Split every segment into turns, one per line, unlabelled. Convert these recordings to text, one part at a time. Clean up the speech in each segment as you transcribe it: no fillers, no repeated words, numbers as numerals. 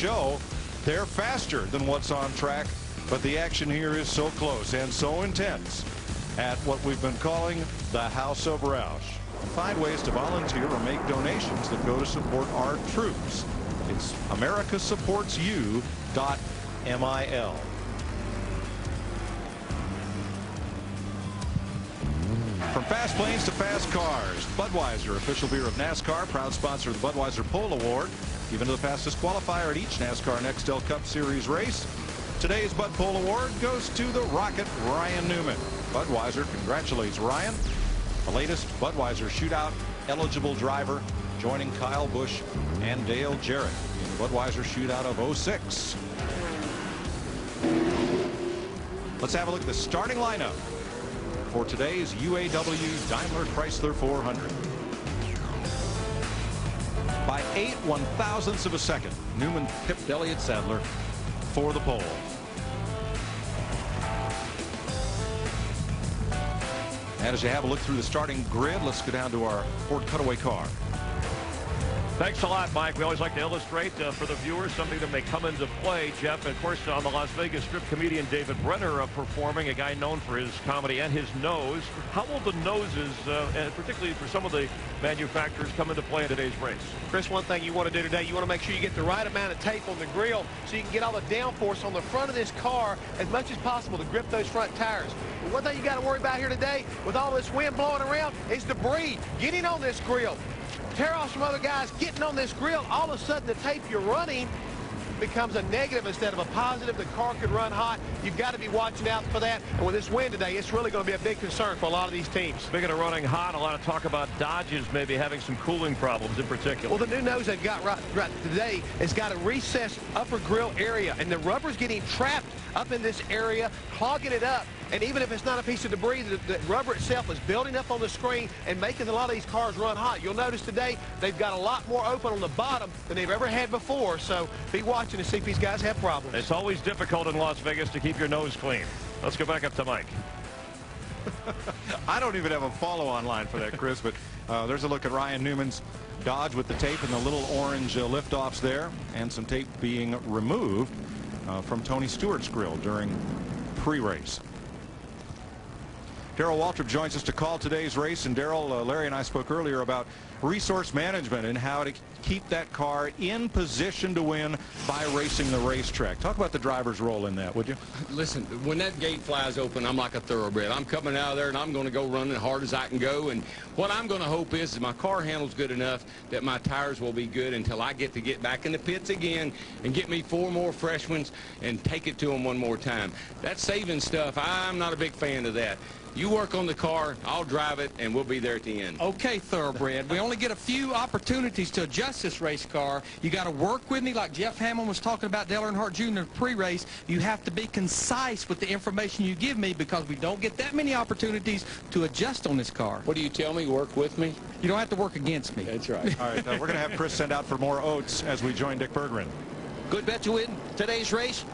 show they're faster than what's on track, but the action here is so close and so intense at what we've been calling the House of Roush. Find ways to volunteer or make donations that go to support our troops. It's americasupportsyou.mil. From fast planes to fast cars, Budweiser, official beer of NASCAR, proud sponsor of the Budweiser Pole Award, given to the fastest qualifier at each NASCAR Nextel Cup Series race. Today's Bud Pole Award goes to the Rocket, Ryan Newman. Budweiser congratulates Ryan, the latest Budweiser shootout eligible driver, joining Kyle Busch and Dale Jarrett in the Budweiser shootout of '06. Let's have a look at the starting lineup for today's UAW-Diamler Chrysler 400. By 8/1000ths of a second, Newman pipped Elliott Sadler for the pole. And as you have a look through the starting grid, let's go down to our Ford cutaway car.
Thanks a lot, Mike. We always like to illustrate for the viewers something that may come into play, Jeff. And of course, on the Las Vegas Strip, comedian David Brenner performing, a guy known for his comedy and his nose. How will the noses, and particularly for some of the manufacturers, come into play in today's race?
Chris, one thing you want to do today, you want to make sure you get the right amount of tape on the grill so you can get all the downforce on the front of this car as much as possible to grip those front tires. But one thing you got to worry about here today, with all this wind blowing around, is debris getting on this grill. Tear-offs from other guys getting on this grill, all of a sudden the tape you're running becomes a negative instead of a positive. The car could run hot. You've got to be watching out for that. And with this wind today, it's really going to be a big concern for a lot of these teams.
Speaking of running hot, a lot of talk about Dodge's maybe having some cooling problems in particular.
Well, the new nose they've got right today has got a recessed upper grill area, and the rubber's getting trapped up in this area, clogging it up. And even if it's not a piece of debris, the rubber itself is building up on the screen and making a lot of these cars run hot. You'll notice today they've got a lot more open on the bottom than they've ever had before. So be watching to see if these guys have problems.
It's always difficult in Las Vegas to keep your nose clean. Let's go back up to Mike.
I don't even have a follow-on line for that, Chris, but there's a look at Ryan Newman's Dodge with the tape and the little orange liftoffs there, and some tape being removed from Tony Stewart's grill during pre-race. Darrell Waltrip joins us to call today's race. And Darrell, Larry and I spoke earlier about resource management and how to keep that car in position to win by racing the racetrack. Talk about the driver's role in that, would you?
Listen, when that gate flies open, I'm like a thoroughbred. I'm coming out of there and I'm going to go running as hard as I can go. And what I'm going to hope is my car handles good enough that my tires will be good until I get back in the pits again and get me 4 more fresh ones and take it to them one more time. That saving stuff, I'm not a big fan of that. You work on the car, I'll drive it, and we'll be there at the end.
Okay, thoroughbred. We only get a few opportunities to adjust this race car. You got to work with me like Jeff Hammond was talking about Dale Earnhardt Jr. pre-race. You have to be concise with the information you give me because we don't get that many opportunities to adjust on this car.
What do you tell me? Work with me?
You don't have to work against me.
That's right.
All right, we're going to have Chris send out for more oats as we join Dick Berggren.
Good bet to win today's race.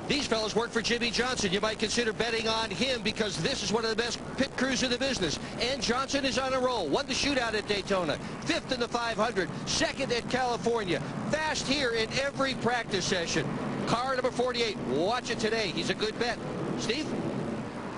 These fellas work for Jimmy Johnson. You might consider betting on him because this is one of the best pit crews in the business. And Johnson is on a roll. Won the shootout at Daytona, 5th in the 500, 2nd at California. Fast here in every practice session. Car number 48. Watch it today. He's a good bet. Steve?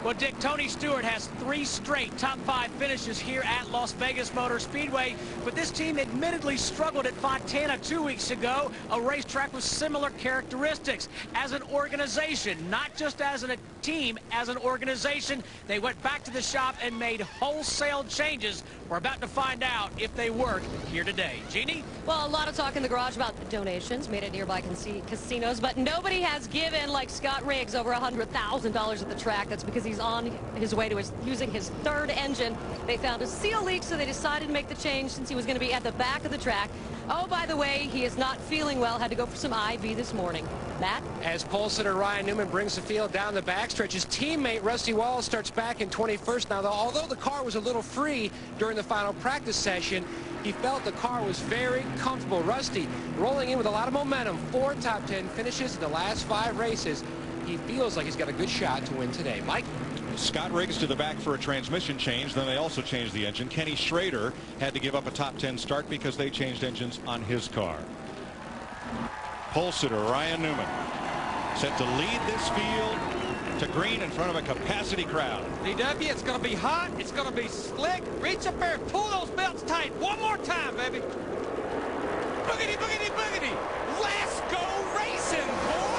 Well, Dick, Tony Stewart has 3 straight top 5 finishes here at Las Vegas Motor Speedway, but this team admittedly struggled at Fontana 2 weeks ago, a racetrack with similar characteristics. As an organization, not just as a team, as an organization, they went back to the shop and made wholesale changes. We're about to find out if they work here today. Jeannie?
Well, a lot of talk in the garage about donations made at nearby casinos, but nobody has given like Scott Riggs over $100,000 at the track. That's because he's on his way to using his 3rd engine. They found a seal leak, so they decided to make the change since he was going to be at the back of the track. Oh, by the way, he is not feeling well. Had to go for some IV this morning. Matt?
As pole sitter Ryan Newman brings the field down the backstretch, his teammate Rusty Wallace starts back in 21st. Now, although the car was a little free during the final practice session, he felt the car was very comfortable. Rusty rolling in with a lot of momentum. 4 top 10 finishes in the last 5 races. He feels like he's got a good shot to win today. Mike?
Scott Riggs to the back for a transmission change. Then they also changed the engine. Kenny Schrader had to give up a top 10 start because they changed engines on his car. Pole sitter Ryan Newman set to lead this field to green in front of a capacity crowd.
DW, it's going to be hot. It's going to be slick. Reach up there and pull those belts tight. One more time, baby. Boogity, boogity, boogity. Let's go racing, boys.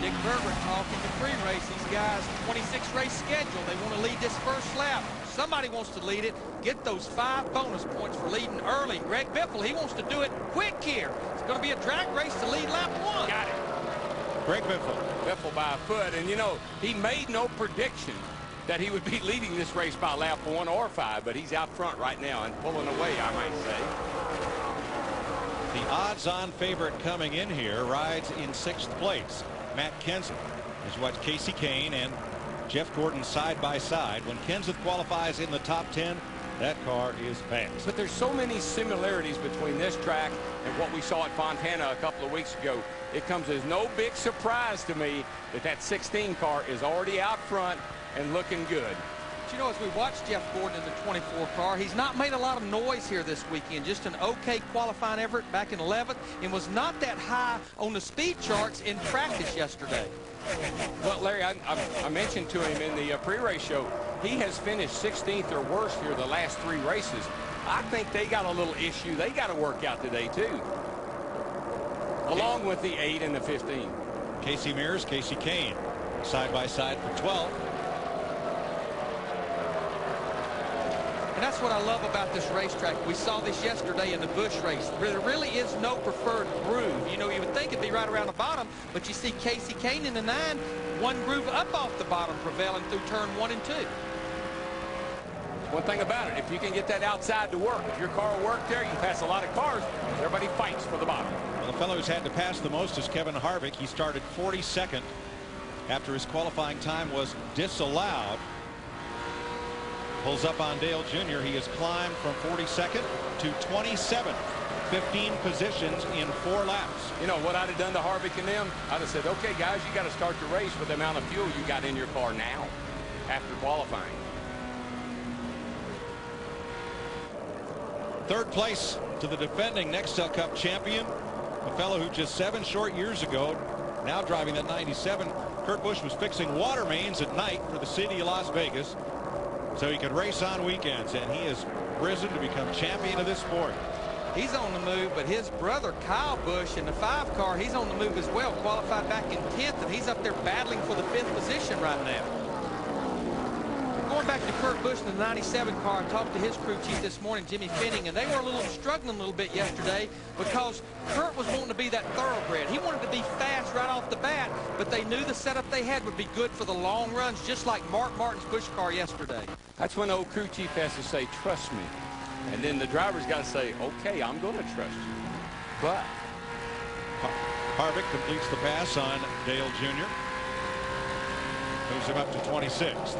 Dick Berber talking to pre-race. These guys, 26 race schedule. They want to lead this first lap. Somebody wants to lead it. Get those 5 bonus points for leading early. Greg Biffle, he wants to do it quick here. It's going to be a drag race to lead lap 1.
Got it.
Greg Biffle.
Biffle by a foot. And, you know, he made no prediction that he would be leading this race by lap 1 or 5, but he's out front right now and pulling away, I might say.
The odds-on favorite coming in here rides in 6th place. Matt Kenseth is what Casey Kane and Jeff Gordon side by side. When Kenseth qualifies in the top 10, that car is fast.
But there's so many similarities between this track and what we saw at Fontana a couple of weeks ago. It comes as no big surprise to me that that 16 car is already out front and looking good.
But you know, as we watch Jeff Gordon in the 24 car, he's not made a lot of noise here this weekend. Just an okay qualifying effort back in 11th, and was not that high on the speed charts in practice yesterday.
Well, Larry, I mentioned to him in the pre-race show, he has finished 16th or worse here the last 3 races. I think they got a little issue they got to work out today, too, along with the 8 and the 15.
Casey Mears, Casey Kane, side by side for 12.
And that's what I love about this racetrack. We saw this yesterday in the Busch race. There really is no preferred groove. You know, you would think it'd be right around the bottom, but you see Casey Kane in the 9, one groove up off the bottom, prevailing through turn 1 and 2.
One thing about it, if you can get that outside to work, if your car will work there, you pass a lot of cars. Everybody fights for the bottom.
Well, the fellow who's had to pass the most is Kevin Harvick. He started 42nd after his qualifying time was disallowed. Pulls up on Dale Jr. He has climbed from 42nd to 27th. 15 positions in 4 laps.
You know what I'd have done to Harvick and them? I'd have said, okay, guys, you got to start the race with the amount of fuel you got in your car now after qualifying.
3rd place to the defending Nextel Cup champion, a fellow who just 7 short years ago, now driving that 97. Kurt Busch was fixing water mains at night for the city of Las Vegas so he could race on weekends, and he has risen to become champion of this sport.
He's on the move, but his brother Kyle Busch in the 5 car, he's on the move as well. Qualified back in 10th, and he's up there battling for the 5th position right now. Going back to Kurt Busch in the 97 car, I talked to his crew chief this morning, Jimmy Finning, and they were struggling a little bit yesterday because Kurt was wanting to be that thoroughbred. He wanted to be fast right off the bat, but they knew the setup they had would be good for the long runs, just like Mark Martin's Busch car yesterday.
That's when the old crew chief has to say, trust me. And then the driver's got to say, okay, I'm going to trust you. But
Harvick completes the pass on Dale Jr. Moves him up to 26th.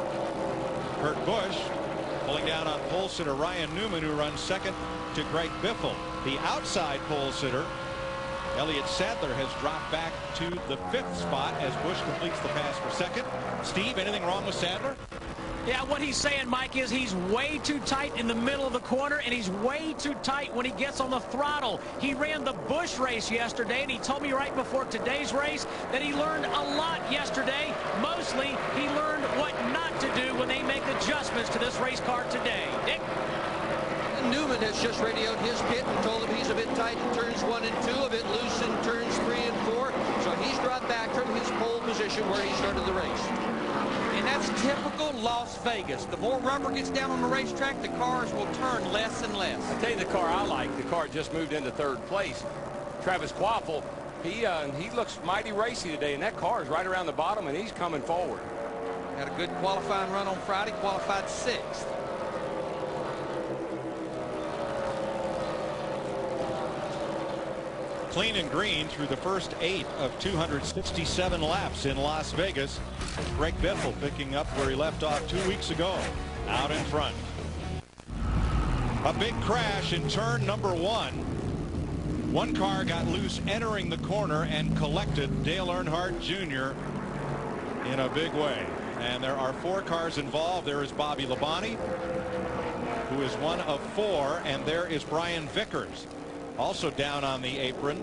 Kurt Busch pulling down on pole sitter Ryan Newman, who runs 2nd to Greg Biffle. The outside pole sitter, Elliott Sadler, has dropped back to the 5th spot as Busch completes the pass for 2nd. Steve, anything wrong with Sadler?
Yeah, what he's saying, Mike, is he's way too tight in the middle of the corner, and he's way too tight when he gets on the throttle. He ran the Busch race yesterday, and he told me right before today's race that he learned a lot yesterday. Mostly, he learned what not to do when they make adjustments to this race car today. Dick?
Newman has just radioed his pit and told him he's a bit tight in turns 1 and 2, a bit loose in turns 3 and 4. So he's dropped back from his pole position where he started the race.
And that's typical Las Vegas. The more rubber gets down on the racetrack, the cars will turn less and less.
I tell you, the car I like, the car just moved into 3rd place. Travis Quaffle, he looks mighty racy today, and that car is right around the bottom, and he's coming forward.
Had a good qualifying run on Friday, qualified 6th.
Clean and green through the first 8 of 267 laps in Las Vegas. Greg Biffle picking up where he left off 2 weeks ago, out in front. A big crash in turn number 1. One car got loose entering the corner and collected Dale Earnhardt Jr. in a big way. And there are 4 cars involved. There is Bobby Labonte, who is one of 4, and there is Brian Vickers, also down on the apron.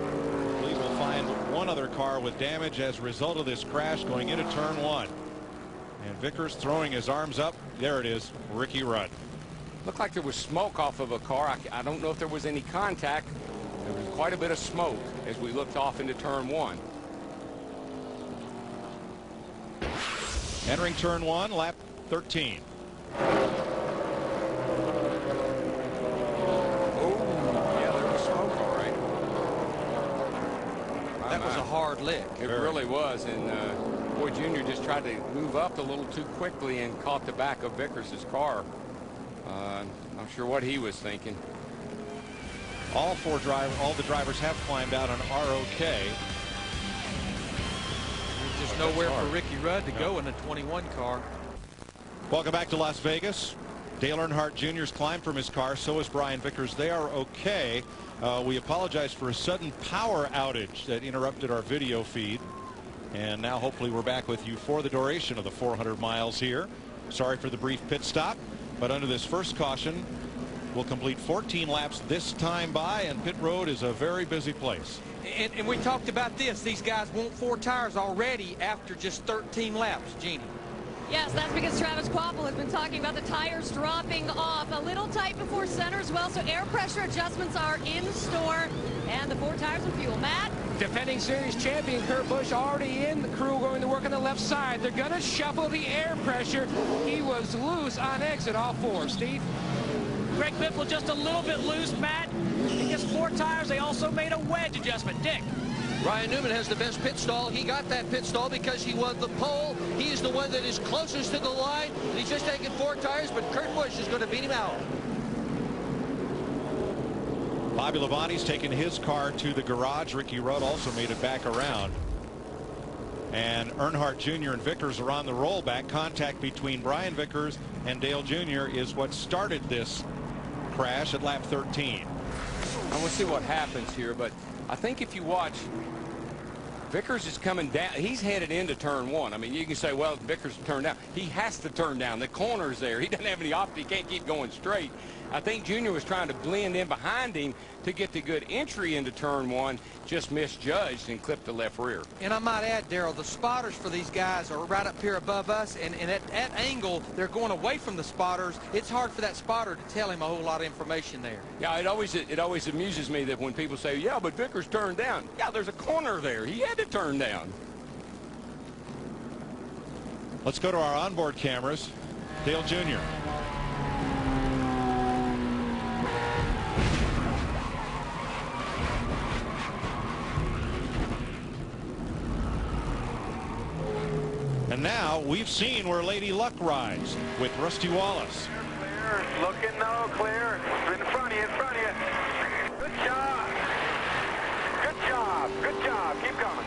I believe we'll find one other car with damage as a result of this crash going into turn 1. And Vickers throwing his arms up. There it is, Ricky Rudd.
Looked like there was smoke off of a car. I don't know if there was any contact. There was quite a bit of smoke as we looked off into turn 1.
Entering turn 1, lap 13.
Oh, yeah, there was smoke, all right.
That was a hard lick.
It really was, and boy, Junior just tried to move up a little too quickly and caught the back of Vickers' car. I'm sure what he was thinking.
All the drivers have climbed out on ROK.
There's just nowhere for Ricky Rudd to go in the 21 car.
Welcome back to Las Vegas. Dale Earnhardt Jr.'s climbed from his car. So is Brian Vickers. They are okay. We apologize for a sudden power outage that interrupted our video feed. And now hopefully we're back with you for the duration of the 400 miles here. Sorry for the brief pit stop. But under this first caution, we'll complete 14 laps this time by, and pit road is a very busy place.
And we talked about this. These guys want 4 tires already after just 13 laps, Jeannie.
Yes, that's because Travis Kvapil has been talking about the tires dropping off. A little tight before center as well, so air pressure adjustments are in store. And the 4 tires and fuel. Matt?
Defending series champion Kurt Busch already in. The crew going to work on the left side. They're going to shuffle the air pressure. He was loose on exit, all 4. Steve?
Greg Biffle just a little bit loose, Matt. He gets 4 tires. They also made a wedge adjustment. Dick?
Ryan Newman has the best pit stall. He got that pit stall because he won the pole. He is the one that is closest to the line. He's just taken 4 tires, but Kurt Busch is going to beat him out.
Bobby Labonte's taken his car to the garage. Ricky Rudd also made it back around. And Earnhardt Jr. and Vickers are on the rollback. Contact between Brian Vickers and Dale Jr. is what started this crash at lap 13.
I want to see what happens here, but I think if you watch, Vickers is coming down. He's headed into turn 1. I mean, you can say, well, Vickers turned down. He has to turn down. The corner's there. He doesn't have any option. He can't keep going straight. I think Junior was trying to blend in behind him to get the good entry into turn 1, just misjudged and clipped the left rear.
And I might add, Darrell, the spotters for these guys are right up here above us, and at that angle, they're going away from the spotters. It's hard for that spotter to tell him a whole lot of information there.
Yeah, it always amuses me that when people say, yeah, but Vickers turned down. Yeah, there's a corner there. He had to turn down.
Let's go to our onboard cameras. Dale Jr. And now we've seen where Lady Luck rides with Rusty Wallace.
Clear, looking no clear. In front of you, in front of you. Good job. Good job. Good job. Keep coming.